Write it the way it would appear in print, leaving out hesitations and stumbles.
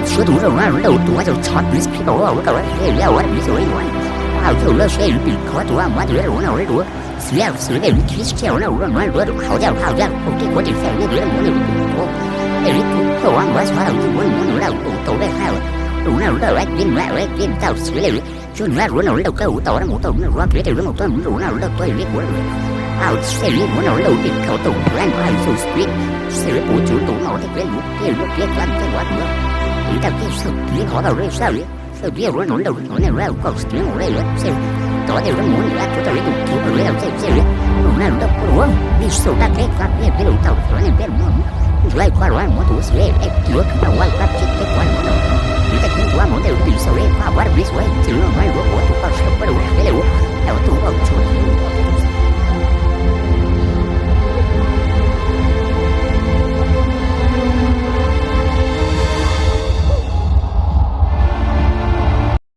说读着玩儿，读就操你皮狗我搞这要我你所以我，啊就了谁比可读啊，我读着我那我读，随便你其实这我那我读好家伙，我给我这饭那读我那读，哎你读完我说了我那读的还有，我那读来你到随便就那我那读个读那我读那我别的我读我那读对你我。ao xe lý của nó đầu tiên cầu tù của anh có ai sâu suyết xe lý bộ chủ tụ nó thì cái lúc kia cho anh cái quả nữa thì ta cái sự lý họ đầu đây sao lý sao lý của nó đầu nó này ra còn sự lý của đây nữa xe tỏ đều nó muốn ra cho ta lý được kiểu rồi đâu xe lý nó nào đâu có đúng đi sâu ta cái quả cái đầu tàu nó này biết không lại qua rồi muốn tụ xe em chưa đâu